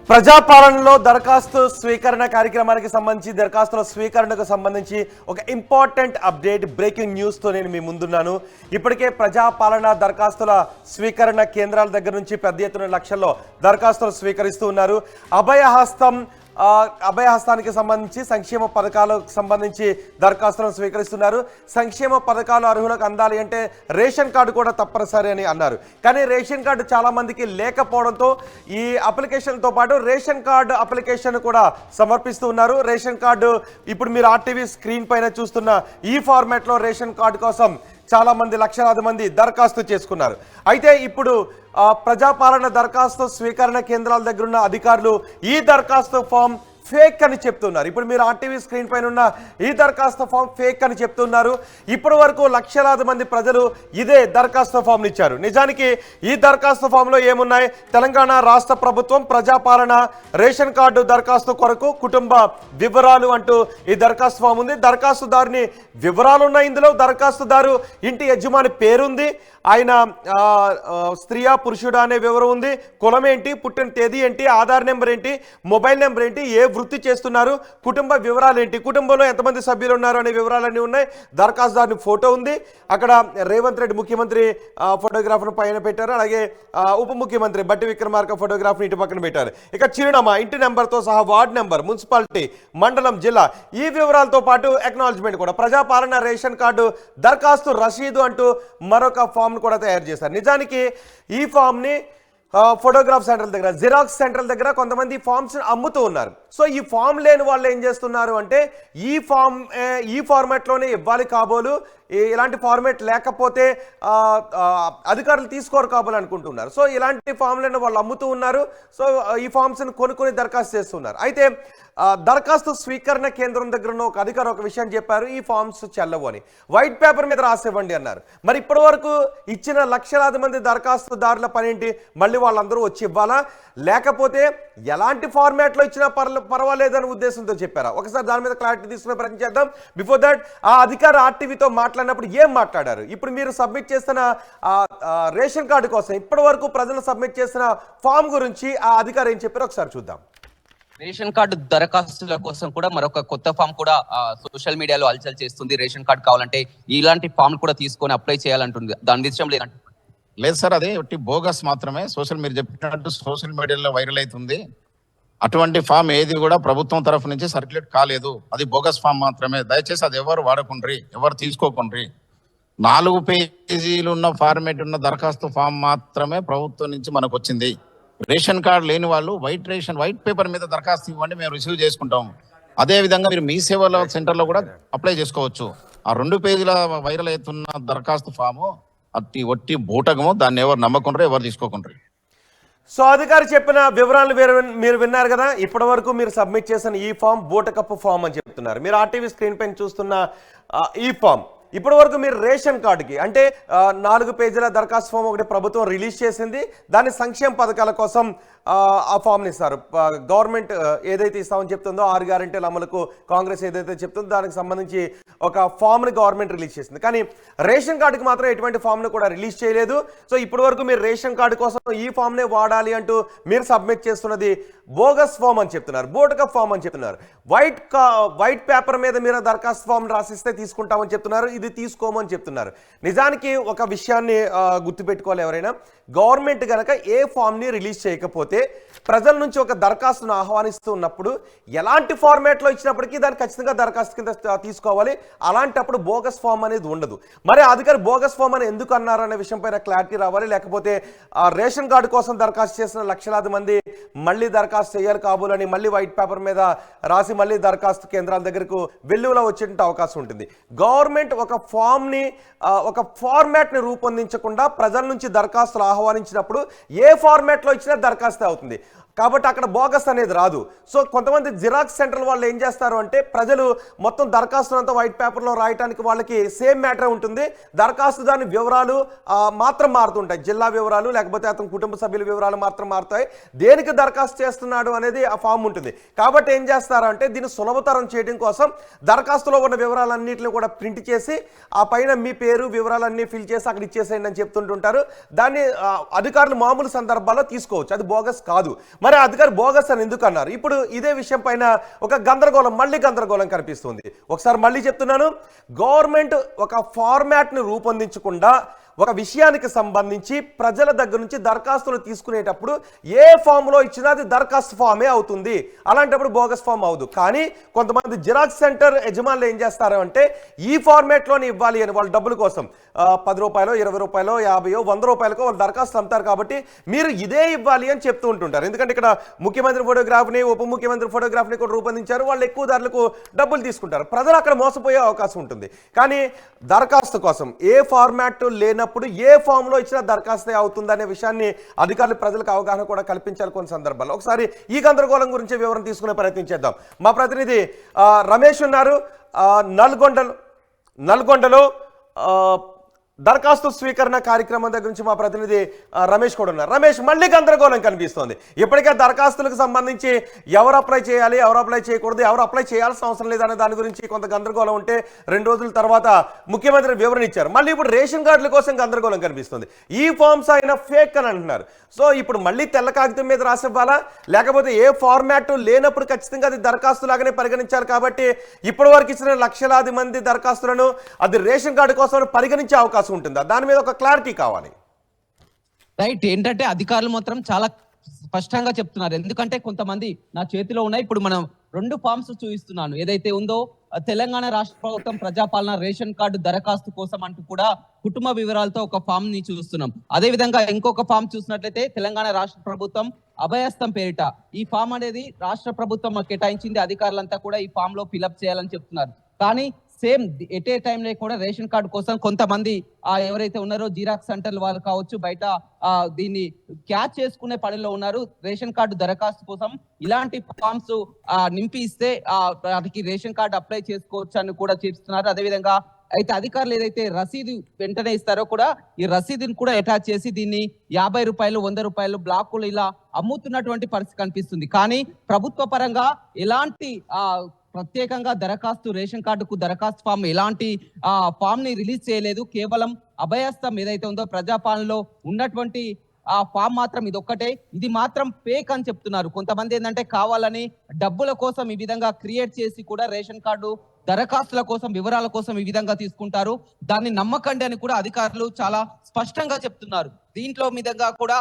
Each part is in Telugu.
ప్రజాపాలనలో దరఖాస్తు స్వీకరణ కార్యక్రమానికి సంబంధించి దరఖాస్తుల స్వీకరణకు సంబంధించి ఒక ఇంపార్టెంట్ అప్డేట్ బ్రేకింగ్ న్యూస్తో నేను మీ ముందున్నాను. ఇప్పటికే ప్రజాపాలన దరఖాస్తుల స్వీకరణ కేంద్రాల దగ్గర నుంచి పెద్ద ఎత్తున లక్షల్లో దరఖాస్తులు స్వీకరిస్తూ ఉన్నారు. అభయహస్తానికి సంబంధించి సంక్షేమ పథకాలకు సంబంధించి దరఖాస్తులను స్వీకరిస్తున్నారు. సంక్షేమ పథకాలు అర్హులకు అందాలి అంటే రేషన్ కార్డు కూడా తప్పనిసరి అని అన్నారు. కానీ రేషన్ కార్డు చాలా మందికి లేకపోవడంతో ఈ అప్లికేషన్తో పాటు రేషన్ కార్డు అప్లికేషన్ కూడా సమర్పిస్తూ ఉన్నారు. రేషన్ కార్డు ఇప్పుడు మీరు ఆర్టీవీ స్క్రీన్ పైన చూస్తున్న ఈ ఫార్మాట్లో రేషన్ కార్డు కోసం చాలా మంది లక్షలాది మంది దరఖాస్తు చేసుకున్నారు. అయితే ఇప్పుడు ప్రజాపాలన దరఖాస్తు స్వీకరణ కేంద్రాల దగ్గర ఉన్న అధికారులు ఈ దరఖాస్తు ఫామ్ ఫేక్ అని చెప్తున్నారు. ఇప్పుడు మీరు ఆర్టీవీ స్క్రీన్ పైన ఉన్న ఈ దరఖాస్తు ఫామ్ ఫేక్ అని చెప్తున్నారు. ఇప్పటి వరకు లక్షలాది మంది ప్రజలు ఇదే దరఖాస్తు ఫామ్ని ఇచ్చారు. నిజానికి ఈ దరఖాస్తు ఫామ్లో ఏమున్నాయి? తెలంగాణ రాష్ట్ర ప్రభుత్వం ప్రజాపాలన రేషన్ కార్డు దరఖాస్తు కొరకు కుటుంబ వివరాలు అంటూ ఈ దరఖాస్తు ఫామ్ ఉంది. దరఖాస్తుదారుని వివరాలు ఉన్నాయి. ఇందులో దరఖాస్తుదారు ఇంటి యజమాని పేరుంది, ఆయన స్త్రీయా పురుషుడా అనే వివరం ఉంది, కులం ఏంటి, పుట్టిన తేదీ ఏంటి, ఆధార్ నెంబర్ ఏంటి, మొబైల్ నెంబర్ ఏంటి, ఏ వృత్తి చేస్తున్నారు, కుటుంబ వివరాలు ఏంటి, కుటుంబంలో ఎంతమంది సభ్యులు ఉన్నారు అనే వివరాలన్నీ ఉన్నాయి. దరఖాస్తుదారుని ఫోటో ఉంది. అక్కడ రేవంత్ రెడ్డి ముఖ్యమంత్రి ఫోటోగ్రాఫ్ను పైన పెట్టారు. అలాగే ఉప ముఖ్యమంత్రి బట్టి విక్రమార్క ఫోటోగ్రాఫ్ని ఇటు పక్కన పెట్టారు. ఇక చిరునామా, ఇంటి నెంబర్తో సహా వార్డు నెంబర్, మున్సిపాలిటీ, మండలం, జిల్లా ఈ వివరాలతో పాటు అక్నాలజ్మెంట్ కూడా ప్రజాపాలన రేషన్ కార్డు దరఖాస్తు రసీదు అంటూ మరొక ఫామ్ కూడా తయారు చేశారు. నిజానికి ఈ ఫామ్ ని ఫోటోగ్రాఫ్ సెంటర్ దగ్గర, జిరాక్స్ సెంటర్ దగ్గర కొంతమంది ఫామ్స్ అమ్ముతూ ఉన్నారు. సో ఈ ఫామ్ లేని వాళ్ళు ఏం చేస్తున్నారు అంటే ఈ ఫార్మాట్లోనే ఇవ్వాలి కాబోలు, ఇలాంటి ఫార్మేట్ లేకపోతే అధికారులు తీసుకోరు కాబోలు అనుకుంటున్నారు. సో ఇలాంటి ఫామ్లను వాళ్ళు అమ్ముతూ ఉన్నారు. సో ఈ ఫామ్స్ని కొనుక్కొని దరఖాస్తు చేస్తున్నారు. అయితే దరఖాస్తు స్వీకరణ కేంద్రం దగ్గర ఒక అధికారి ఒక విషయం చెప్పారు, ఈ ఫామ్స్ చెల్లవు అని. వైట్ పేపర్ మీద రాసివ్వండి అన్నారు. మరి ఇప్పటి వరకు ఇచ్చిన లక్షలాది మంది దరఖాస్తుదారుల పనేంటి? మళ్ళీ వాళ్ళందరూ వచ్చి ఇవ్వాలా, లేకపోతే ఎలాంటి ఫార్మాట్లో ఇచ్చినా పర్వాలేదనే ఉద్దేశంతో చెప్పారా? ఒకసారి దాని మీద క్లారిటీ తీసుకునే ప్రయత్నం చేద్దాం. బిఫోర్ దట్ ఆ అధికారి ఆర్టీవీతో మాట్లాడినప్పుడు ఏం మాట్లాడారు? ఇప్పుడు మీరు సబ్మిట్ చేస్తున్న రేషన్ కార్డు కోసం ఇప్పటి వరకు ప్రజలు సబ్మిట్ చేసిన ఫామ్ గురించి ఆ అధికారి ఏం చెప్పారో ఒకసారి చూద్దాం. రేషన్ కార్డు దరఖాస్తుల కోసం కూడా మరొక కొత్త ఫామ్ కూడా సోషల్ మీడియాలో అలచల్ చేస్తుంది. రేషన్ కార్డు కావాలంటే ఇలాంటి ఫామ్ కూడా తీసుకొని అప్లై చేయాలంటుంది. దాని విషయం లేదు సార్, అది ఒకటి బోగస్ మాత్రమే. మీరు చెప్పినట్టు సోషల్ మీడియాలో వైరల్ అవుతుంది. అటువంటి ఫామ్ ఏది కూడా ప్రభుత్వం తరఫు నుంచి సర్క్యులేట్ కాలేదు. అది బోగస్ ఫామ్ మాత్రమే. దయచేసి అది ఎవరు వాడకుండ్రి, ఎవరు తీసుకోకుండ్రి. 4 పేజీలు ఉన్న ఫార్మేట్ ఉన్న దరఖాస్తు ఫామ్ మాత్రమే ప్రభుత్వం నుంచి మనకు వచ్చింది. రేషన్ కార్డు లేని వాళ్ళు వైట్ పేపర్ మీద దరఖాస్తు ఇవ్వండి, మేము రిసీవ్ చేసుకుంటాం. అదే విధంగా మీరు మీ సేవల సెంటర్లో కూడా అప్లై చేసుకోవచ్చు. ఆ 2 పేజీల వైరల్ అవుతున్న దరఖాస్తు ఫాము ఒట్టి బూటకము. దాన్ని ఎవరు నమ్మకుండ్రు, ఎవరు తీసుకోకుండ్రు. సో అధికారి చెప్పిన వివరాలు మీరు విన్నారు కదా. ఇప్పటి వరకు మీరు సబ్మిట్ చేసిన ఈ ఫామ్ బూటకప్పు ఫామ్ అని చెప్తున్నారు. మీరు ఆర్టీవీ స్క్రీన్ పైన చూస్తున్న ఈ ఫామ్ ఇప్పటి వరకు మీరు రేషన్ కార్డుకి అంటే 4 పేజీల దరఖాస్తు ఫామ్ ఒకటి ప్రభుత్వం రిలీజ్ చేసింది. దాన్ని సంక్షేమ పథకాల కోసం ఆ ఫామ్ని ఇస్తారు. గవర్నమెంట్ ఏదైతే ఇస్తామని చెప్తుందో 6 గ్యారెంటీల అమలుకు కాంగ్రెస్ ఏదైతే చెప్తుందో దానికి సంబంధించి ఒక ఫామ్ని గవర్నమెంట్ రిలీజ్ చేసింది. కానీ రేషన్ కార్డుకి మాత్రం ఎటువంటి ఫామ్ను కూడా రిలీజ్ చేయలేదు. సో ఇప్పటి వరకు మీరు రేషన్ కార్డు కోసం ఈ ఫామ్నే వాడాలి అంటూ మీరు సబ్మిట్ చేస్తున్నది బోగస్ ఫామ్ అని చెప్తున్నారు, బోటకప్ ఫామ్ అని చెప్తున్నారు. వైట్ పేపర్ మీద మీరు దరఖాస్తు ఫామ్ రాసిస్తే తీసుకుంటామని చెప్తున్నారు, ఇది తీసుకోమని చెప్తున్నారు. నిజానికి ఒక విషయాన్ని గుర్తుపెట్టుకోవాలి ఎవరైనా, గవర్నమెంట్ కనుక ఏ ఫామ్ని రిలీజ్ చేయకపోతే ప్రజల నుంచి ఒక దరఖాస్తును ఆహ్వానిస్తూ ఉన్నప్పుడు ఎలాంటి ఫార్మాట్లో ఇచ్చినప్పటికీ దాన్ని ఖచ్చితంగా దరఖాస్తు కింద తీసుకోవాలి. అలాంటప్పుడు బోగస్ ఫామ్ అనేది ఉండదు. మరి అధికారి బోగస్ ఫామ్ అని ఎందుకు అన్నారు అనే విషయం పైన క్లారిటీ రావాలి. లేకపోతే రేషన్ కార్డు కోసం దరఖాస్తు చేసిన లక్షలాది మంది మళ్ళీ దరఖాస్తు చేయాలి కాబోలని మళ్ళీ వైట్ పేపర్ మీద రాసి మళ్ళీ దరఖాస్తు కేంద్రాల దగ్గరకు వెల్లువలో వచ్చేటువంటి అవకాశం ఉంటుంది. గవర్నమెంట్ ఒక ఫామ్ని ఒక ఫార్మాట్ని రూపొందించకుండా ప్రజల నుంచి దరఖాస్తులు ఆహ్వానించినప్పుడు ఏ ఫార్మాట్లో ఇచ్చినా దరఖాస్తు అవుతుంది. కాబట్టి అక్కడ బోగస్ అనేది రాదు. సో కొంతమంది జిరాక్స్ సెంటర్ వాళ్ళు ఏం చేస్తారు అంటే ప్రజలు మొత్తం దరఖాస్తునంతా వైట్ పేపర్లో రాయడానికి వాళ్ళకి సేమ్ మ్యాటర్ ఉంటుంది. దరఖాస్తు దాని వివరాలు మాత్రం మారుతుంటాయి. జిల్లా వివరాలు లేకపోతే అతని కుటుంబ సభ్యుల వివరాలు మాత్రం మారుతాయి. దేనికి దరఖాస్తు చేస్తున్నాడు అనేది ఆ ఫామ్ ఉంటుంది. కాబట్టి ఏం చేస్తారంటే అంటే దీన్ని సులభతరం చేయడం కోసం దరఖాస్తులో ఉన్న వివరాలన్నింటినీ కూడా ప్రింట్ చేసి ఆ పైన మీ పేరు వివరాలన్నీ ఫిల్ చేసి అక్కడ ఇచ్చేసేయండి అని చెప్తుంటుంటారు. దాన్ని అధికారులు మామూలు సందర్భాల్లో తీసుకోవచ్చు, అది బోగస్ కాదు. మరి అధికారి బోగస్ అని ఎందుకు అన్నారు? ఇప్పుడు ఇదే విషయం పైన ఒక మళ్ళీ గందరగోళం కనిపిస్తుంది. ఒకసారి మళ్ళీ చెప్తున్నాను, గవర్నమెంట్ ఒక ఫార్మాట్ని రూపొందించకుండా ఒక విషయానికి సంబంధించి ప్రజల దగ్గర నుంచి దరఖాస్తులు తీసుకునేటప్పుడు ఏ ఫామ్లో ఇచ్చినా అది దరఖాస్తు ఫామే అవుతుంది, అలాంటప్పుడు బోగస్ ఫామ్ అవదు. కానీ కొంతమంది జిరాక్స్ సెంటర్ యజమానులు ఏం చేస్తారు అంటే ఈ ఫార్మాట్లోనే ఇవ్వాలి అని వాళ్ళ డబ్బుల కోసం 10 రూపాయలు 20 రూపాయలు 50 100 రూపాయలకు వాళ్ళు దరఖాస్తు అమ్ముతారు. కాబట్టి మీరు ఇదే ఇవ్వాలి అని చెప్తూ ఉంటుంటారు. ఎందుకంటే ఇక్కడ ముఖ్యమంత్రి ఫోటోగ్రాఫ్ని ఉప ముఖ్యమంత్రి ఫోటోగ్రాఫ్ని కూడా రూపొందించారు, వాళ్ళు ఎక్కువ ధరలకు డబ్బులు తీసుకుంటారు, ప్రజలు అక్కడ మోసపోయే అవకాశం ఉంటుంది. కానీ దరఖాస్తు కోసం ఏ ఫార్మాట్ లేనప్పుడు ఏ ఫామ్లో ఇచ్చినా దరఖాస్తే అవుతుందనే విషయాన్ని అధికారులు ప్రజలకు అవగాహన కూడా కల్పించాలి కొన్ని సందర్భాల్లో. ఒకసారి ఈ గందరగోళం గురించి వివరణ తీసుకునే ప్రయత్నం చేద్దాం. మా ప్రతినిధి రమేష్ ఉన్నారు నల్గొండలో దరఖాస్తు స్వీకరణ కార్యక్రమం దగ్గర నుంచి మా ప్రతినిధి రమేష్ కూడా ఉన్నారు. రమేష్, మళ్ళీ గందరగోళం కనిపిస్తోంది. ఇప్పటికే దరఖాస్తులకు సంబంధించి ఎవరు అప్లై చేయాలి, ఎవరు అప్లై చేయకూడదు, ఎవరు అప్లై చేయాల్సిన అవసరం లేదనే దాని గురించి కొంత గందరగోళం ఉంటే 2 రోజుల తర్వాత ముఖ్యమంత్రి వివరణ ఇచ్చారు. మళ్ళీ ఇప్పుడు రేషన్ కార్డుల కోసం గందరగోళం కనిపిస్తుంది. ఈ ఫామ్స్ అయినా ఫేక్ అని అంటున్నారు. సో ఇప్పుడు మళ్ళీ తెల్ల కాగితం మీద రాసివ్వాలా, లేకపోతే ఏ ఫార్మాట్ లేనప్పుడు ఖచ్చితంగా అది దరఖాస్తు లాగానే పరిగణించారు. కాబట్టి ఇప్పటి వరకు ఇచ్చిన లక్షలాది మంది దరఖాస్తులను అది రేషన్ కార్డు కోసం పరిగణించే అవకాశం ఉంటుందా? దాని మీద ఒక క్లారిటీ కావాలి. రైట్, ఏంటంటే అధికారులు మాత్రం చాలా స్పష్టంగా చెప్తున్నారు. ఎందుకంటే కొంతమంది నా చేతిలో ఉన్నాయి, ఇప్పుడు మనం 2 ఫామ్స్ చూపిస్తున్నాను. ఏదైతే ఉందో తెలంగాణ రాష్ట్ర ప్రభుత్వం ప్రజాపాలన రేషన్ కార్డు దరఖాస్తు కోసం అంటూ కూడా కుటుంబ వివరాలతో ఒక ఫామ్ ని చూస్తున్నాం. అదే విధంగా ఇంకొక ఫామ్ చూసినట్లయితే తెలంగాణ రాష్ట్ర ప్రభుత్వం అభయస్థం పేరిట ఈ ఫామ్ అనేది రాష్ట్ర ప్రభుత్వం కేటాయించింది. అధికారులంతా కూడా ఈ ఫామ్ లో ఫిలప్ చేయాలని చెప్తున్నారు. కానీ సేమ్ ఎట్ ఏ టైంలో కూడా రేషన్ కార్డు కోసం కొంతమంది ఎవరైతే ఉన్నారో జిరాక్స్ సెంటర్లు వాళ్ళు కావచ్చు, బయట దీన్ని క్యాచ్ చేసుకునే పనిలో ఉన్నారు. రేషన్ కార్డు దరఖాస్తు కోసం ఇలాంటి ఫామ్స్ నింపి ఇస్తే వాటికి రేషన్ కార్డు అప్లై చేసుకోవచ్చు అని కూడా చేస్తున్నారు. అదేవిధంగా అయితే అధికారులు ఏదైతే రసీదు వెంటనే ఇస్తారో కూడా ఈ రసీదుని కూడా అటాచ్ చేసి దీన్ని 50 రూపాయలు 100 రూపాయలు బ్లాకులు ఇలా అమ్ముతున్నటువంటి పరిస్థితి కనిపిస్తుంది. కానీ ప్రభుత్వ పరంగా ఎలాంటి ప్రత్యేకంగా దరఖాస్తు రేషన్ కార్డుకు దరఖాస్తు ఫామ్ ఎలాంటి ఫామ్ ని రిలీజ్ చేయలేదు. కేవలం అభయస్థం ఏదైతే ఉందో ప్రజాపాలనలో ఉన్నటువంటి ఆ ఫామ్ మాత్రం ఇది ఒక్కటే, ఇది మాత్రం ఫేక్ అని చెప్తున్నారు. కొంతమంది ఏంటంటే కావాలని డబ్బుల కోసం ఈ విధంగా క్రియేట్ చేసి కూడా రేషన్ కార్డు దరఖాస్తుల కోసం వివరాల కోసం ఈ విధంగా తీసుకుంటారు. దాన్ని నమ్మకండి అని కూడా అధికారులు చాలా స్పష్టంగా చెప్తున్నారు. దీంట్లో మీదంగా కూడా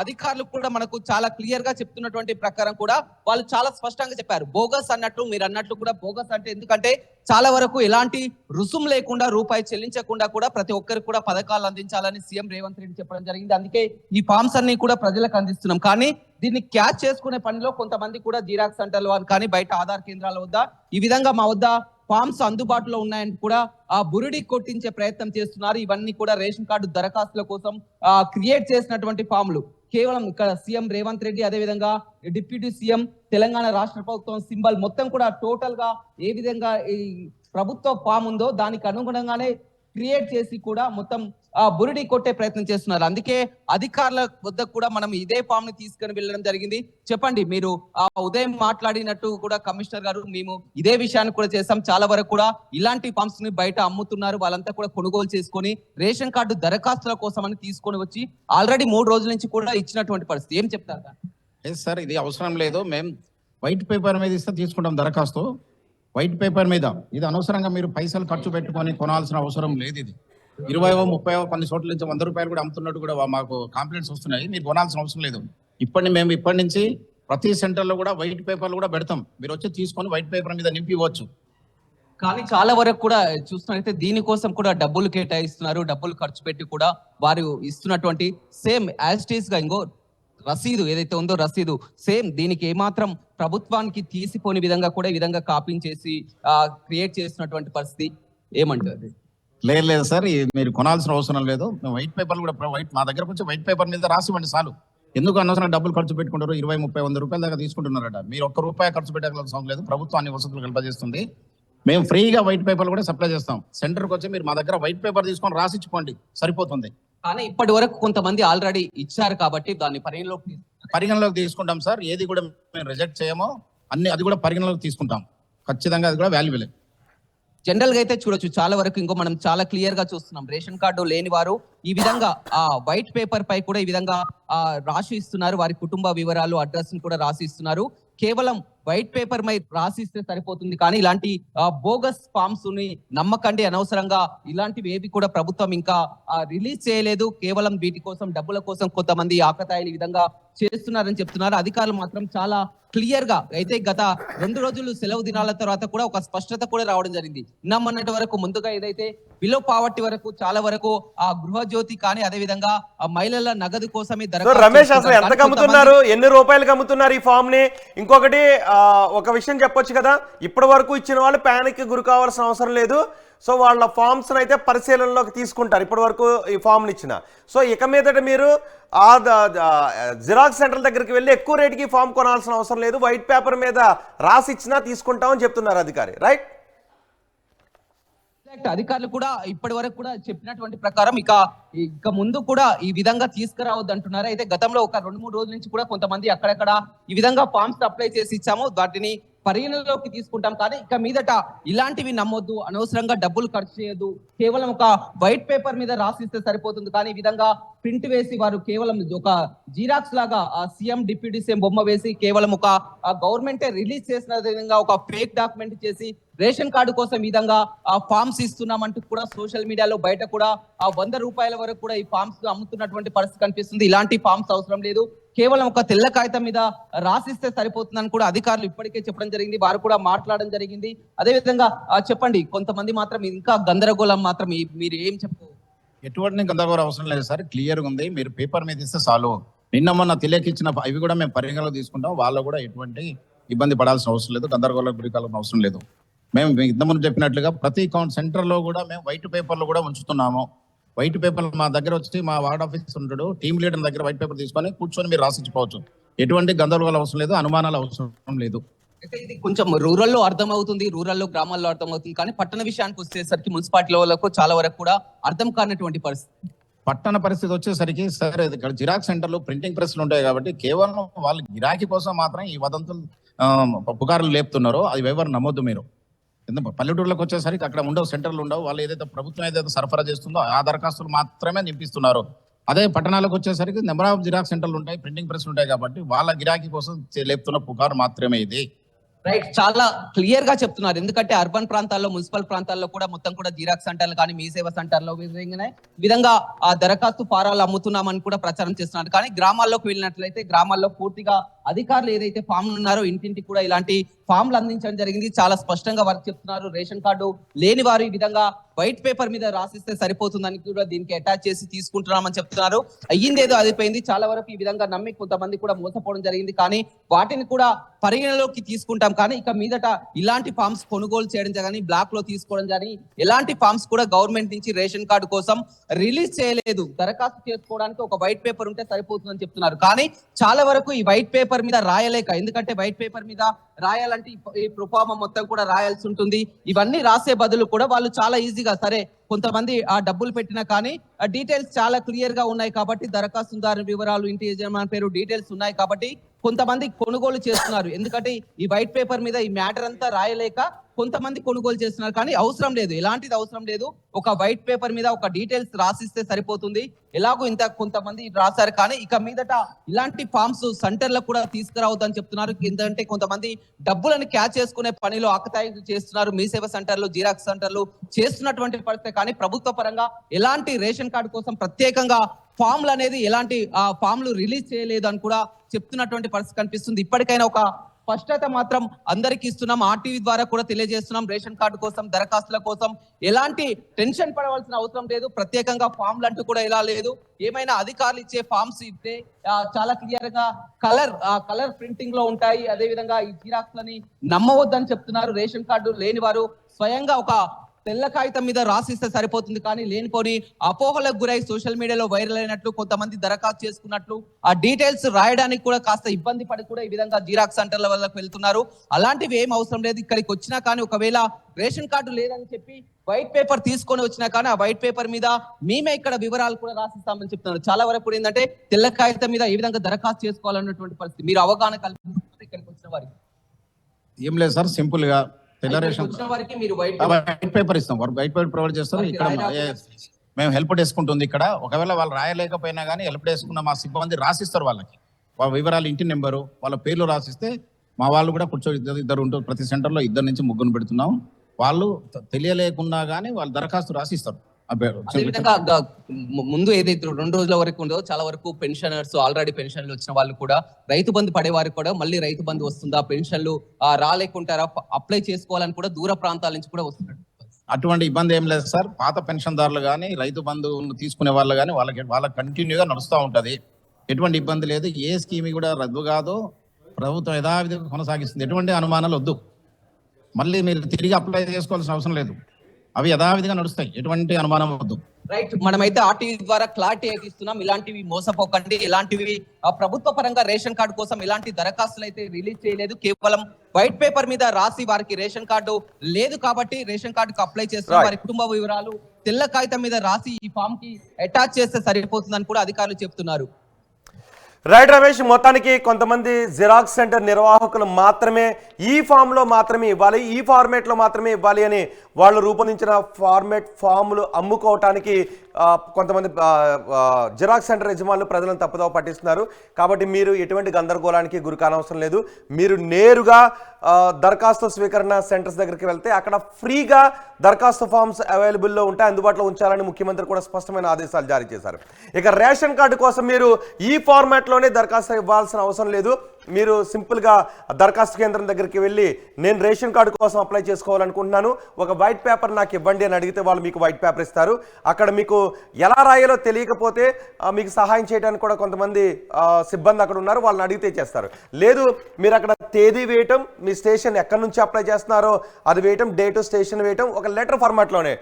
అధికారులు కూడా మనకు చాలా క్లియర్ గా చెప్తున్నటువంటి ప్రకారం కూడా వాళ్ళు చాలా స్పష్టంగా చెప్పారు. బోగస్ అన్నట్లు మీరు అన్నట్లు కూడా బోగస్ అంటే ఎందుకంటే చాలా వరకు ఎలాంటి రుసుము లేకుండా రూపాయి చెల్లించకుండా కూడా ప్రతి ఒక్కరికి కూడా పథకాలు అందించాలని సీఎం రేవంత్ రెడ్డి చెప్పడం జరిగింది. అందుకే ఈ ఫామ్స్ అన్ని కూడా ప్రజలకు అందిస్తున్నాం. కానీ దీన్ని క్యాచ్ చేసుకునే పనిలో కొంతమంది కూడా జిరాక్స్ సెంటర్ల వారు కానీ బయట ఆధార్ కేంద్రాల వద్ద ఈ విధంగా మా వద్ద ఫామ్స్ అందుబాటులో ఉన్నాయని కూడా బురిడి కొట్టించే ప్రయత్నం చేస్తున్నారు. ఇవన్నీ కూడా రేషన్ కార్డు దరఖాస్తుల కోసం క్రియేట్ చేసినటువంటి ఫామ్లు. కేవలం ఇక్కడ సీఎం రేవంత్ రెడ్డి అదే విధంగా డిప్యూటీ సీఎం తెలంగాణ రాష్ట్ర ప్రభుత్వం సింబల్ మొత్తం కూడా టోటల్ గా ఏ విధంగా ఈ ప్రభుత్వ ఫామ్ ఉందో దానికి అనుగుణంగానే క్రియేట్ చేసి కూడా మొత్తం బురిడి కొట్టే ప్రయత్నం చేస్తున్నారు. అందుకే అధికారుల వద్ద కూడా మనం ఇదే ఫామ్ ని తీసుకుని వెళ్ళడం జరిగింది. చెప్పండి, మీరు ఉదయం మాట్లాడినట్టు కూడా కమిషనర్ గారు మేము ఇదే విషయాన్ని కూడా చేస్తాం. చాలా వరకు కూడా ఇలాంటి ఫామ్స్ ని బయట అమ్ముతున్నారు, వాళ్ళంతా కూడా కొనుగోలు చేసుకొని రేషన్ కార్డు దరఖాస్తుల కోసం అని తీసుకొని వచ్చి ఆల్రెడీ 3 రోజుల నుంచి కూడా ఇచ్చినటువంటి పరిస్థితి. ఏం చెప్తారు? సార్, ఇది అవసరం లేదు, మేము వైట్ పేపర్ మీద ఇస్తే తీసుకుంటాం దరఖాస్తు. వైట్ పేపర్ మీద ఇది అనవసరంగా మీరు పైసలు ఖర్చు పెట్టుకొని కొనాల్సిన అవసరం లేదు. ఇది 20, 30 కొన్ని చోట్ల నుంచి 100 రూపాయలు కూడా అమ్ముతున్నట్టు కూడా మాకు కంప్లైంట్స్ వస్తున్నాయి. మీరు కొనాల్సిన అవసరం లేదు. ఇప్పటి నుంచి ప్రతి సెంటర్లో కూడా వైట్ పేపర్లు కూడా పెడతాం, మీరు వచ్చి తీసుకొని వైట్ పేపర్ మీద నింపి ఇవ్వచ్చు. కానీ చాలా వరకు కూడా చూస్తున్నట్లయితే దీనికోసం కూడా డబ్బులు కేటాయిస్తున్నారు. డబ్బులు ఖర్చు పెట్టి కూడా వారు ఇస్తున్నటువంటి సేమ్ యాజ్ ఇట్ ఈస్ గా ఇంకో రసీదు ఏదైతే ఉందో రసీదు సేమ్ దీనికి ఏమాత్రం ప్రభుత్వానికి తీసిపోని విధంగా కూడా ఈ విధంగా కాపింగ్ చేసి క్రియేట్ చేసినటువంటి పరిస్థితి. ఏమంటారు? లేదు సార్, మీరు కొనాల్సిన అవసరం లేదు. వైట్ పేపర్లు కూడా మా దగ్గర కొంచెం వైట్ పేపర్ మీద రాసివ్వండి చాలు. ఎందుకు అనవసరం డబ్బులు ఖర్చు పెట్టుకుంటారు? 20, 30, 100 రూపాయల దాకా తీసుకుంటున్నారట. మీరు ₹1 ఖర్చు పెట్టాల్సిన అవసరం లేదు. ప్రభుత్వం అన్ని వసతులు కల్పజేస్తుంది. మేము ఫ్రీగా వైట్ పేపర్లు కూడా సప్లై చేస్తాం. సెంటర్కి వచ్చి మీరు మా దగ్గర వైట్ పేపర్ తీసుకొని రాసిచ్చుకోండి, సరిపోతుంది. కానీ ఇప్పటి వరకు కొంతమంది ఆల్రెడీ ఇచ్చారు కాబట్టి దాన్ని పరిగణలోకి తీసుకుంటాం సార్. ఏది కూడా మేము రిజెక్ట్ చేయము. అది కూడా పరిగణలోకి తీసుకుంటాం. ఖచ్చితంగా అది కూడా వాల్యుబులే. జనరల్ గా అయితే చూడొచ్చు చాలా వరకు ఇంకో మనం చాలా క్లియర్ గా చూస్తున్నాం రేషన్ కార్డు లేని వారు ఈ విధంగా ఆ వైట్ పేపర్ పై కూడా ఈ విధంగా రాసి ఇస్తున్నారు, వారి కుటుంబ వివరాలు అడ్రస్ ని కూడా రాసి ఇస్తున్నారు. కేవలం వైట్ పేపర్ పై రాసిస్తే సరిపోతుంది, కానీ ఇలాంటి బోగస్ ఫామ్స్ ని నమ్మకండి. అనవసరంగా ఇలాంటివి ఏవి కూడా ప్రభుత్వం ఇంకా రిలీజ్ చేయలేదు. కేవలం వీటి కోసం డబ్బుల కోసం కొంతమంది ఆకతాయిలు ఈ విధంగా చేస్తున్నారని చెప్తున్నారు. అధికారులు మాత్రం చాలా క్లియర్ గా అయితే గత 2 రోజులు సెలవు దినాల తర్వాత కూడా ఒక స్పష్టత కూడా రావడం జరిగింది. మొన్నటి వరకు ముందుగా ఏదైతే బిలో పావర్టీ వరకు చాలా వరకు ఆ గృహజ్యోతి కానీ అదే విధంగా ఆ మహిళల నగదు కోసమే రమేష్ అసలు ఎంత అమ్ముతున్నారు, ఎన్ని రూపాయలకు అమ్ముతున్నారు ఈ ఫామ్ ని? ఇంకొకటి ఒక విషయం చెప్పొచ్చు కదా, ఇప్పటి వరకు ఇచ్చిన వాళ్ళు ప్యానిక్ గురి కావాల్సిన అవసరం లేదు. సో వాళ్ళ ఫామ్స్ అయితే పరిశీలనలోకి తీసుకుంటారు ఇప్పటి వరకు ఈ ఫామ్ని ఇచ్చిన. సో ఇక మీదట మీరు ఆ జిరాక్స్ సెంటర్ దగ్గరికి వెళ్ళి ఎక్కువ రేటుకి ఫామ్ కొనాల్సిన అవసరం లేదు, వైట్ పేపర్ మీద రాసి ఇచ్చినా తీసుకుంటామని చెప్తున్నారు అధికారి, రైట్? అధికారులు కూడా ఇప్పటి వరకు కూడా చెప్పినటువంటి ప్రకారం ఇక ముందు కూడా ఈ విధంగా తీసుకురావద్దు అంటున్నారు. అయితే గతంలో ఒక 2-3 రోజుల నుంచి కూడా కొంతమంది అక్కడక్కడ ఈ విధంగా ఫామ్స్ అప్లై చేసి ఇచ్చాము, వాటిని పరిగణలోకి తీసుకుంటాం, కానీ ఇక మీదట ఇలాంటివి నమ్మొద్దు, అనవసరంగా డబ్బులు ఖర్చు చేయొద్దు, కేవలం ఒక వైట్ పేపర్ మీద రాసిస్తే సరిపోతుంది. కానీ ఈ విధంగా ప్రింట్ వేసి వారు కేవలం ఒక జీరాక్స్ లాగా సీఎం డిప్యూటీ సీఎం బొమ్మ వేసి కేవలం ఒక గవర్నమెంటే రిలీజ్ చేసిన విధంగా ఒక ఫేక్ డాక్యుమెంట్ చేసి రేషన్ కార్డు కోసం ఈ విధంగా ఫామ్స్ ఇస్తున్నామంటూ కూడా సోషల్ మీడియాలో బయట కూడా 100 రూపాయల వరకు కూడా ఈ ఫామ్స్ అమ్ముతున్నటువంటి పరిస్థితి కనిపిస్తుంది. ఇలాంటి ఫామ్స్ అవసరం లేదు, కేవలం ఒక తెల్ల కాగితం మీద రాసిస్తే సరిపోతుందని కూడా అధికారులు ఇప్పటికే చెప్పడం జరిగింది, వారు కూడా మాట్లాడడం జరిగింది. అదే విధంగా చెప్పండి, కొంతమంది మాత్రం ఇంకా గందరగోళం మాత్రం మీరు ఏం చెప్పు? ఎటువంటి గందరగోళం అవసరం లేదు సార్, క్లియర్ గా ఉంది. మీరు పేపర్ మీద ఇస్తే చాలు. మొన్న తెలియకిచ్చిన ఇవి కూడా మేము పరిగణలో తీసుకుంటాం, వాళ్ళు కూడా ఎటువంటి ఇబ్బంది పడాల్సిన అవసరం లేదు, గందరగోళం గురి కావాల్సిన అవసరం లేదు. మేము ఇంతకుముందు చెప్పినట్లుగా ప్రతి అకౌంట్ సెంటర్ లో కూడా మేము వైట్ పేపర్లు కూడా ఉంచుతున్నాము. వైట్ పేపర్ మా దగ్గర వచ్చి మా వార్డ్ ఆఫీస్ ఉంటాడు, టీమ్ లీడర్ దగ్గర వైట్ పేపర్ తీసుకొని కూర్చొని మీరు రాసిచ్చుకోవచ్చు. ఎటువంటి గందరగోళం అవసరం లేదు, అనుమానాలు అవసరం లేదు. అయితే ఇది కొంచెం రూరల్లో అర్థమవుతుంది, రూరల్లో గ్రామాల్లో అర్థమవుతుంది, కానీ పట్టణ విషయానికి వచ్చేసరికి మున్సిపాలిటీ వాళ్ళకు చాలా వరకు కూడా అర్థం కానటువంటి పరిస్థితి. పట్టణ పరిస్థితి వచ్చేసరికి సార్ ఇక్కడ జిరాక్స్ సెంటర్లు ప్రింటింగ్ ప్రెస్లు ఉంటాయి కాబట్టి కేవలం వాళ్ళు గిరాకీ కోసం మాత్రం ఈ వదంతులు పుకార్లు లేపుతున్నారు. అది ఎవరు నమ్మొద్దు మీరు. పల్లెటూరులకు వచ్చేసరికి అక్కడ ఉండవు, సెంటర్లు ఉండవు. వాళ్ళు ఏదైతే ప్రభుత్వం ఏదైతే సరఫరా చేస్తుందో ఆ దరఖాస్తులు మాత్రమే నింపిస్తున్నారు. అదే పట్టణాలకు వచ్చేసరికి నెంబర్ ఆఫ్ జిరాక్స్ సెంటర్లు ఉంటాయి, ప్రింటింగ్ ప్రెస్లు ఉంటాయి కాబట్టి వాళ్ళ గిరాకీ కోసం లేపుతున్న పుకారు మాత్రమే ఇది. రైట్, చాలా క్లియర్ గా చెప్తున్నారు. ఎందుకంటే అర్బన్ ప్రాంతాల్లో మున్సిపల్ ప్రాంతాల్లో కూడా మొత్తం కూడా జిరాక్స్ సెంటర్లు కానీ మీ సేవ సెంటర్లో విధంగా ఆ దరఖాస్తు ఫారాలు అమ్ముతున్నామని కూడా ప్రచారం చేస్తున్నారు. కానీ గ్రామాల్లోకి వెళ్ళినట్లయితే గ్రామాల్లో పూర్తిగా అధికారులు ఏదైతే ఫామ్లు ఉన్నారో ఇంటింటికి కూడా ఇలాంటి ఫామ్లు అందించడం జరిగింది. చాలా స్పష్టంగా వారు చెప్తున్నారు, రేషన్ కార్డు లేని వారు ఈ విధంగా వైట్ పేపర్ మీద రాసిస్తే సరిపోతుందని కూడా దీనికి అటాచ్ చేసి తీసుకుంటున్నామని చెప్తున్నారు. అయ్యిందేదో అదిపోయింది, చాలా వరకు ఈ విధంగా నమ్మి కొంతమంది కూడా మోసపోవడం జరిగింది. కానీ వాటిని కూడా పరిగణలోకి తీసుకుంటాం, కానీ ఇక మీదట ఇలాంటి ఫామ్స్ కొనుగోలు చేయడం కానీ బ్లాక్ లో తీసుకోవడం కానీ ఎలాంటి ఫామ్స్ కూడా గవర్నమెంట్ నుంచి రేషన్ కార్డు కోసం రిలీజ్ చేయలేదు. దరఖాస్తు చేసుకోవడానికి ఒక వైట్ పేపర్ ఉంటే సరిపోతుందని చెప్తున్నారు. కానీ చాలా వరకు ఈ వైట్ పేపర్ మీద రాయలేక, ఎందుకంటే వైట్ పేపర్ మీద రాయాలంటే ఈ ప్రొఫార్మా మొత్తం కూడా రాయాల్సి ఉంటుంది. ఇవన్నీ రాసే బదులు కూడా వాళ్ళు చాలా ఈజీగా, సరే కొంతమంది ఆ డబ్బులు పెట్టినా కానీ ఆ డీటెయిల్స్ చాలా క్లియర్ గా ఉన్నాయి కాబట్టి, దరఖాస్తుదారు వివరాలు, ఇంటి యజమాని పేరు, డీటెయిల్స్ ఉన్నాయి కాబట్టి కొంతమంది కొనుగోలు చేస్తున్నారు. ఎందుకంటే ఈ వైట్ పేపర్ మీద ఈ మ్యాటర్ అంతా రాయలేక కొంతమంది కొనుగోలు చేస్తున్నారు. కానీ అవసరం లేదు, ఎలాంటిది అవసరం లేదు. ఒక వైట్ పేపర్ మీద ఒక డీటెయిల్స్ రాసిస్తే సరిపోతుంది. ఎలాగో ఇంత కొంతమంది రాశారు, కానీ ఇక మీదట ఇలాంటి ఫామ్స్ సెంటర్లకు కూడా తీసుకురావద్దని చెప్తున్నారు. ఎందుకంటే కొంతమంది డబ్బులను క్యాచ్ చేసుకునే పనిలో ఆకతాయి చేస్తున్నారు. మీ సేవ సెంటర్లు, జిరాక్స్ సెంటర్లు చేస్తున్నటువంటి పరిస్థితి. కానీ ప్రభుత్వ పరంగా ఎలాంటి రేషన్ కార్డు కోసం ప్రత్యేకంగా ఫామ్లు అనేది ఎలాంటి ఫామ్లు రిలీజ్ చేయలేదు అని కూడా చెప్తున్నటువంటి పరిస్థితి కనిపిస్తుంది. ఇప్పటికైనా ఒక స్పష్టత మాత్రం అందరికి ఇస్తున్నాం, ఆర్టీవీ ద్వారా కూడా తెలియజేస్తున్నాం. రేషన్ కార్డు కోసం, దరఖాస్తుల కోసం ఎలాంటి టెన్షన్ పడవలసిన అవసరం లేదు. ప్రత్యేకంగా ఫామ్లు అంటూ కూడా ఎలా లేదు. ఏమైనా అధికారులు ఇచ్చే ఫామ్స్ ఇస్తే చాలా క్లియర్ గా కలర్ ప్రింటింగ్ లో ఉంటాయి. అదే విధంగా ఈ జిరాక్స్ లని నమ్మవద్దని చెప్తున్నారు. రేషన్ కార్డు లేని వారు స్వయంగా ఒక తెల్ల కాగితం మీద రాసిస్తే సరిపోతుంది. కానీ లేనిపోని అపోహలకు గురై సోషల్ మీడియాలో వైరల్ అయినట్లు, కొంతమంది దరఖాస్తు చేసుకున్నట్లు ఆ డీటెయిల్స్ రాయడానికి కూడా కాస్త ఇబ్బంది పడి కూడా ఈ విధంగా జిరాక్స్ సెంటర్ల వద్దకు వెళ్తున్నారు. అలాంటివి ఏం అవసరం లేదు. ఇక్కడికి వచ్చినా కానీ ఒకవేళ రేషన్ కార్డు లేదని చెప్పి వైట్ పేపర్ తీసుకొని వచ్చినా కానీ ఆ వైట్ పేపర్ మీద మేమే ఇక్కడ వివరాలు కూడా రాసిస్తామని చెప్తున్నారు. చాలా వరకు కూడా ఏంటంటే తెల్ల కాగితం మీద ఏ విధంగా దరఖాస్తు చేసుకోవాలన్నటువంటి పరిస్థితి మీరు అవగాహన కల్పిస్తున్నారు ఇక్కడికి వచ్చిన వారికి. ఏం లేదు సార్, సింపుల్ గా తెల్ల రేషన్ వచ్చిన వారికి మీరు వైట్ వైట్ పేపర్ ఇస్తాం, వైట్ పేపర్ ప్రొవైడ్ చేస్తారు. ఇక్కడ మేము హెల్ప్ డెస్క్ ఉంటుంది ఇక్కడ. ఒకవేళ వాళ్ళు రాయలేకపోయినా కానీ హెల్ప్ డెస్క్ ఉన్న మా సిబ్బంది రాసిస్తారు వాళ్ళకి, వాళ్ళ వివరాలు, ఇంటి నెంబరు, వాళ్ళ పేర్లు రాసిస్తే మా వాళ్ళు కూడా కూర్చో ఇద్దరు ఉంటారు. ప్రతి సెంటర్లో 2 నుంచి 3 పెడుతున్నాం. వాళ్ళు తెలియలేకున్నా కానీ వాళ్ళు దరఖాస్తు రాసిస్తారు. అదేవిధంగా ముందు ఏదైతే 2 రోజుల వరకు ఉందో చాలా వరకు పెన్షనర్స్, ఆల్రెడీ పెన్షన్లు వచ్చిన వాళ్ళు కూడా రైతు బంధు పడే వారికి కూడా మళ్ళీ రైతు బంధు వస్తుందా, పెన్షన్లు రాలేకుంటారా, అప్లై చేసుకోవాలని కూడా దూర ప్రాంతాల నుంచి కూడా వస్తున్నారు. అటువంటి ఇబ్బంది ఏం లేదు సార్. పాత పెన్షన్దారులు కానీ రైతు బంధు తీసుకునే వాళ్ళు కానీ వాళ్ళకి కంటిన్యూగా నడుస్తూ ఉంటుంది. ఎటువంటి ఇబ్బంది లేదు. ఏ స్కీమ్ కూడా రద్దు కాదు, ప్రభుత్వం యథావిధిగా కొనసాగిస్తుంది. ఎటువంటి అనుమానాలు వద్దు. మళ్ళీ మీరు తిరిగి అప్లై చేసుకోవాల్సిన అవసరం లేదు. అవి యథావిధిగా నడుస్తాయి, ఎటువంటి అనుమానం వద్దు. రైట్, మనమైతే ఆర్టీవీ ద్వారా క్లారిటీ అయితే ఇస్తున్నాం. ఇలాంటివి మోసపోకండి. ఇలాంటివి ప్రభుత్వ పరంగా రేషన్ కార్డు కోసం ఇలాంటి దరఖాస్తులు అయితే రిలీజ్ చేయలేదు. కేవలం వైట్ పేపర్ మీద రాసి వారికి రేషన్ కార్డు లేదు కాబట్టి రేషన్ కార్డుకు అప్లై చేస్తున్న వారి కుటుంబ వివరాలు తెల్ల కాగితం మీద రాసి ఈ ఫామ్ కి అటాచ్ చేస్తే సరిపోతుందని కూడా అధికారులు చెప్తున్నారు. రైట్ రమేష్, మొత్తానికి కొంతమంది జిరాక్స్ సెంటర్ నిర్వాహకులు మాత్రమే ఈ ఫామ్లో మాత్రమే ఇవ్వాలి, ఈ ఫార్మేట్లో మాత్రమే ఇవ్వాలి అని వాళ్ళు రూపొందించిన ఫామ్లు అమ్ముకోవటానికి కొంతమంది జిరాక్స్ సెంటర్ యజమానులు ప్రజలను తప్పుదోవ పట్టిస్తున్నారు. కాబట్టి మీరు ఎటువంటి గందరగోళానికి గురి కానవసరం లేదు. మీరు నేరుగా దరఖాస్తు స్వీకరణ సెంటర్స్ దగ్గరికి వెళ్తే అక్కడ ఫ్రీగా దరఖాస్తు ఫామ్స్ అవైలబుల్లో ఉంటాయి, అందుబాటులో ఉంచాలని ముఖ్యమంత్రి కూడా స్పష్టమైన ఆదేశాలు జారీ చేశారు. ఇక రేషన్ కార్డు కోసం మీరు ఈ ఫార్మాట్లోనే దరఖాస్తు ఇవ్వాల్సిన అవసరం లేదు. మీరు సింపుల్గా దరఖాస్తు కేంద్రం దగ్గరికి వెళ్ళి నేను రేషన్ కార్డు కోసం అప్లై చేసుకోవాలనుకుంటున్నాను, ఒక వైట్ పేపర్ నాకు ఇవ్వండి అని అడిగితే వాళ్ళు మీకు వైట్ పేపర్ ఇస్తారు. అక్కడ మీకు ఎలా రాయాలో తెలియకపోతే మీకు సహాయం చేయడానికి కూడా కొంతమంది సిబ్బంది అక్కడ ఉన్నారు, వాళ్ళని అడిగితే చేస్తారు. లేదు మీరు అక్కడ తేదీ వేయటం, మీ స్టేషన్ ఎక్కడి నుంచి అప్లై చేస్తున్నారో అది వేయటం, డేటు, స్టేషన్ వేయటం, ఒక లెటర్ ఫార్మాట్లోనే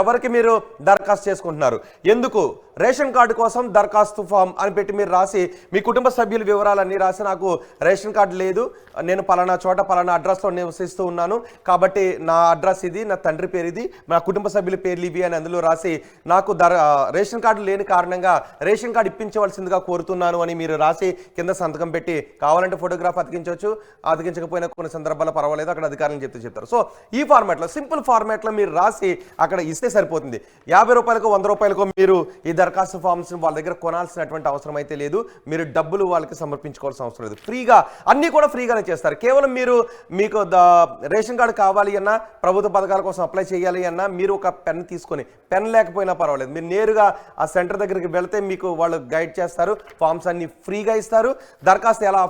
ఎవరికి మీరు దరఖాస్తు చేసుకుంటున్నారు, ఎందుకు రేషన్ కార్డు కోసం దరఖాస్తు ఫామ్ అని పెట్టి మీరు రాసి మీ కుటుంబ సభ్యుల వివరాలన్నీ రాసి నాకు రేషన్ కార్డు లేదు, నేను పలానా చోట పలానా అడ్రస్లో నివసిస్తూ ఉన్నాను కాబట్టి నా అడ్రస్ ఇది, నా తండ్రి పేరు ఇది, నా కుటుంబ సభ్యుల పేర్లు ఇవి అని అందులో రాసి నాకు రేషన్ కార్డు లేని కారణంగా రేషన్ కార్డు ఇప్పించవలసిందిగా కోరుతున్నాను అని మీరు రాసి కింద సంతకం పెట్టి కావాలంటే ఫోటోగ్రాఫ్ అతికించవచ్చు, అతికించకపోయినా కొన్ని సందర్భాల్లో పర్వాలేదు, అక్కడ అధికారులను చెప్తారు. సో ఈ ఫార్మాట్లో, సింపుల్ ఫార్మాట్లో మీరు రాసి అక్కడ ఇస్తే సరిపోతుంది. 50 రూపాయలకు 100 రూపాయలకు మీరు ఈ దరఖాస్తు ఫామ్స్ వాళ్ళ దగ్గర కొనాల్సినటువంటి అవసరం అయితే లేదు. మీరు డబ్బులు వాళ్ళకి సమర్పించుకోవాల్సిన అవసరం లేదు. ఫ్రీగా అన్నీ కూడా ఫ్రీగానే చేస్తారు. కేవలం మీకు రేషన్ కార్డు కావాలి అన్నా, ప్రభుత్వ పథకాల కోసం అప్లై చేయాలి అన్నా మీరు ఒక పెన్ తీసుకొని, పెన్ లేకపోయినా పర్వాలేదు, మీరు నేరుగా ఆ సెంటర్ దగ్గరికి వెళ్తే మీకు వాళ్ళు గైడ్ చేస్తారు, ఫామ్స్ అన్ని ఫ్రీగా ఇస్తారు, దరఖాస్తు ఎలా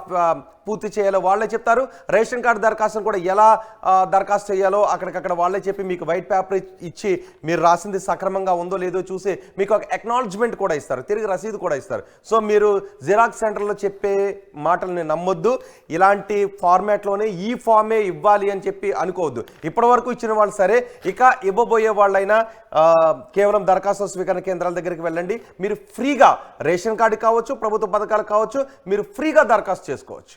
పూర్తి చేయాలో వాళ్ళే చెప్తారు, రేషన్ కార్డు దరఖాస్తును కూడా ఎలా దరఖాస్తు చేయాలో అక్కడికక్కడ వాళ్ళే చెప్పి మీకు వైట్ పేపర్ ఇచ్చి మీరు రాసింది సక్రమంగా ఉందో లేదో చూసి మీకు ఒక అక్నాలజ్మెంట్ కూడా ఇస్తారు, తిరిగి రసీదు కూడా ఇస్తారు. సో మీరు జిరాక్స్ సెంటర్లో చెప్పే మాటల్ని నమ్మొద్దు. ఇలాంటి ఫార్మాట్లోనే ఈ ఫామే ఇవ్వాలి అని చెప్పి అనుకోవద్దు. ఇప్పటివరకు ఇచ్చిన వాళ్ళు సరే, ఇక ఇవ్వబోయే వాళ్ళైనా కేవలం దరఖాస్తు స్వీకరణ కేంద్రాల దగ్గరికి వెళ్ళండి. మీరు ఫ్రీగా రేషన్ కార్డు కావచ్చు, ప్రభుత్వ పథకాలు కావచ్చు, మీరు ఫ్రీగా దరఖాస్తు చేసుకోవచ్చు.